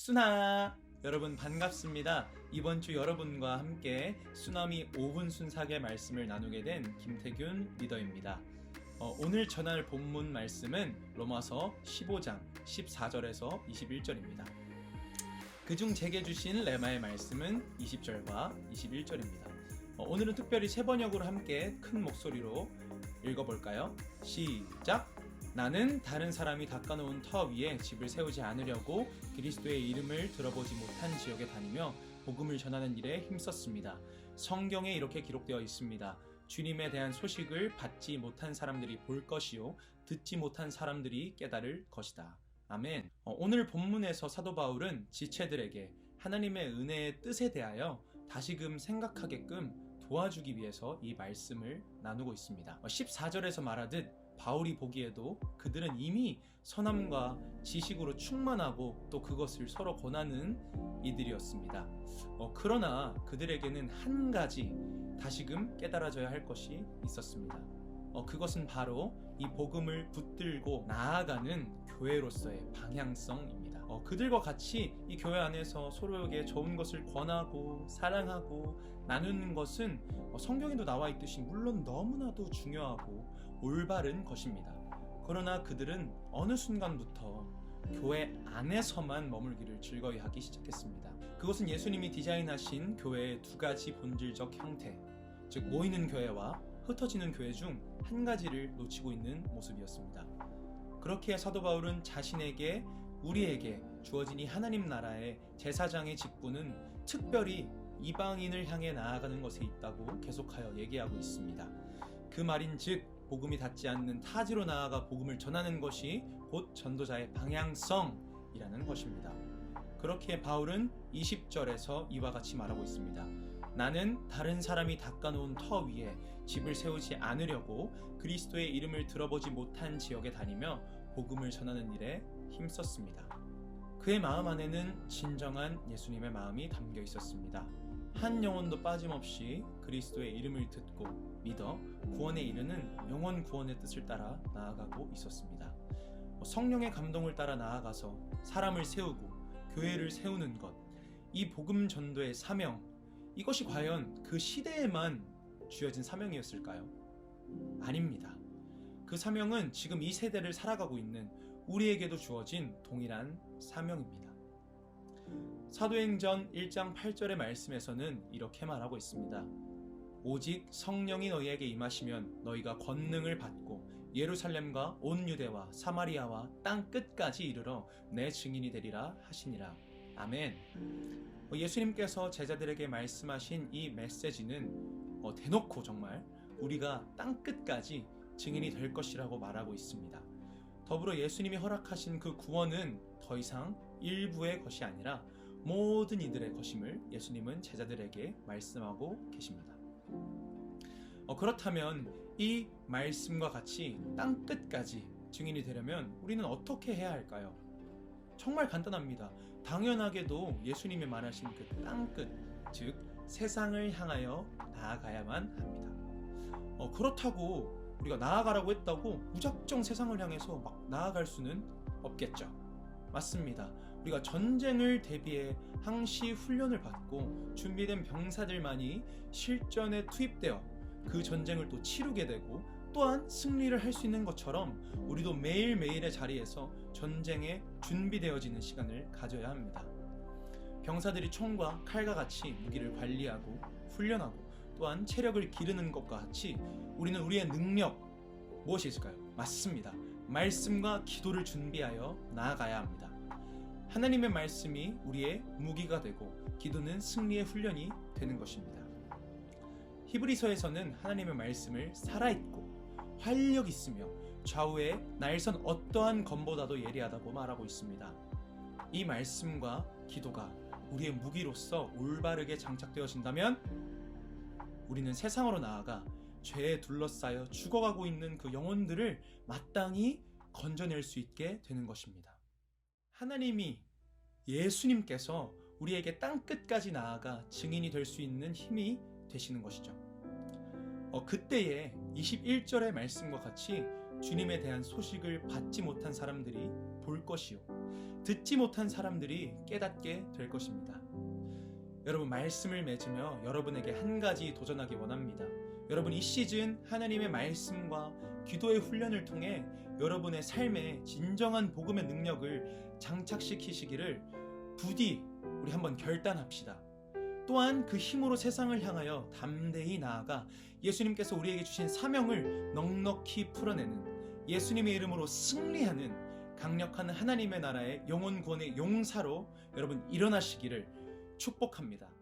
순하 여러분 반갑습니다. 이번 주 여러분과 함께 쓰나미 5분 순삭의 말씀을 나누게 된 김태균 리더입니다. 오늘 전할 본문 말씀은 로마서 15장 14절에서 21절입니다. 그중 제게 주신 레마의 말씀은 20절과 21절입니다. 오늘은 특별히 세 번역으로 함께 큰 목소리로 읽어볼까요? 시작! 나는 다른 사람이 닦아놓은 터 위에 집을 세우지 않으려고 그리스도의 이름을 들어보지 못한 지역에 다니며 복음을 전하는 일에 힘썼습니다. 성경에 이렇게 기록되어 있습니다. 주님에 대한 소식을 받지 못한 사람들이 볼 것이요 듣지 못한 사람들이 깨달을 것이다. 아멘. 오늘 본문에서 사도 바울은 지체들에게 하나님의 은혜의 뜻에 대하여 다시금 생각하게끔 도와주기 위해서 이 말씀을 나누고 있습니다. 14절에서 말하듯 바울이 보기에도 그들은 이미 선함과 지식으로 충만하고 또 그것을 서로 권하는 이들이었습니다. 그러나 그들에게는 한 가지 다시금 깨달아져야 할 것이 있었습니다. 그것은 바로 이 복음을 붙들고 나아가는 교회로서의 방향성입니다. 그들과 같이 이 교회 안에서 서로에게 좋은 것을 권하고 사랑하고 나누는 것은 성경에도 나와 있듯이 물론 너무나도 중요하고 올바른 것입니다. 그러나 그들은 어느 순간부터 교회 안에서만 머물기를 즐거이 하기 시작했습니다. 그것은 예수님이 디자인하신 교회의 두 가지 본질적 형태, 즉 모이는 교회와 흩어지는 교회 중 한 가지를 놓치고 있는 모습이었습니다. 그렇게 사도 바울은 자신에게 우리에게 주어진 이 하나님 나라의 제사장의 직분은 특별히 이방인을 향해 나아가는 것에 있다고 계속하여 얘기하고 있습니다. 그 말인즉 복음이 닿지 않는 타지로 나아가 복음을 전하는 것이 곧 전도자의 방향성이라는 것입니다. 그렇게 바울은 20절에서 이와 같이 말하고 있습니다. 나는 다른 사람이 닦아놓은 터 위에 집을 세우지 않으려고 그리스도의 이름을 들어보지 못한 지역에 다니며 복음을 전하는 일에 힘썼습니다. 그의 마음 안에는 진정한 예수님의 마음이 담겨 있었습니다. 한 영혼도 빠짐없이 그리스도의 이름을 듣고 믿어 구원에 이르는 영원 구원의 뜻을 따라 나아가고 있었습니다. 성령의 감동을 따라 나아가서 사람을 세우고 교회를 세우는 것, 이 복음 전도의 사명, 이것이 과연 그 시대에만 주어진 사명이었을까요? 아닙니다. 그 사명은 지금 이 세대를 살아가고 있는 우리에게도 주어진 동일한 사명입니다. 사도행전 1장 8절의 말씀에서는 이렇게 말하고 있습니다. 오직 성령이 너희에게 임하시면 너희가 권능을 받고 예루살렘과 온 유대와 사마리아와 땅 끝까지 이르러 내 증인이 되리라 하시니라. 아멘. 예수님께서 제자들에게 말씀하신 이 메시지는 대놓고 정말 우리가 땅 끝까지 증인이 될 것이라고 말하고 있습니다. 더불어 예수님이 허락하신 그 구원은 더 이상 일부의 것이 아니라 모든 이들의 것임을 예수님은 제자들에게 말씀하고 계십니다. 그렇다면 이 말씀과 같이 땅 끝까지 증인이 되려면 우리는 어떻게 해야 할까요? 정말 간단합니다. 당연하게도 예수님이 말하신 그 땅끝, 즉 세상을 향하여 나아가야만 합니다. 그렇다고 우리가 나아가라고 했다고 무작정 세상을 향해서 막 나아갈 수는 없겠죠. 맞습니다. 우리가 전쟁을 대비해 항시 훈련을 받고 준비된 병사들만이 실전에 투입되어 그 전쟁을 또 치르게 되고 또한 승리를 할 수 있는 것처럼 우리도 매일매일의 자리에서 전쟁에 준비되어지는 시간을 가져야 합니다. 병사들이 총과 칼과 같이 무기를 관리하고 훈련하고 또한 체력을 기르는 것과 같이 우리는 우리의 능력 무엇이 있을까요? 맞습니다. 말씀과 기도를 준비하여 나아가야 합니다. 하나님의 말씀이 우리의 무기가 되고 기도는 승리의 훈련이 되는 것입니다. 히브리서에서는 하나님의 말씀을 살아있고 활력 있으며 좌우에 날선 어떠한 검보다도 예리하다고 말하고 있습니다. 이 말씀과 기도가 우리의 무기로서 올바르게 장착되어진다면 우리는 세상으로 나아가 죄에 둘러싸여 죽어가고 있는 그 영혼들을 마땅히 건져낼 수 있게 되는 것입니다. 하나님이 예수님께서 우리에게 땅끝까지 나아가 증인이 될 수 있는 힘이 되시는 것이죠. 그때에 21절의 말씀과 같이 주님에 대한 소식을 받지 못한 사람들이 볼 것이요 듣지 못한 사람들이 깨닫게 될 것입니다. 여러분, 말씀을 맺으며 여러분에게 한 가지 도전하기 원합니다. 여러분, 이 시즌 하나님의 말씀과 기도의 훈련을 통해 여러분의 삶에 진정한 복음의 능력을 장착시키시기를 부디 우리 한번 결단합시다. 또한 그 힘으로 세상을 향하여 담대히 나아가 예수님께서 우리에게 주신 사명을 넉넉히 풀어내는, 예수님의 이름으로 승리하는 강력한 하나님의 나라의 영혼 구원의 용사로 여러분 일어나시기를 축복합니다.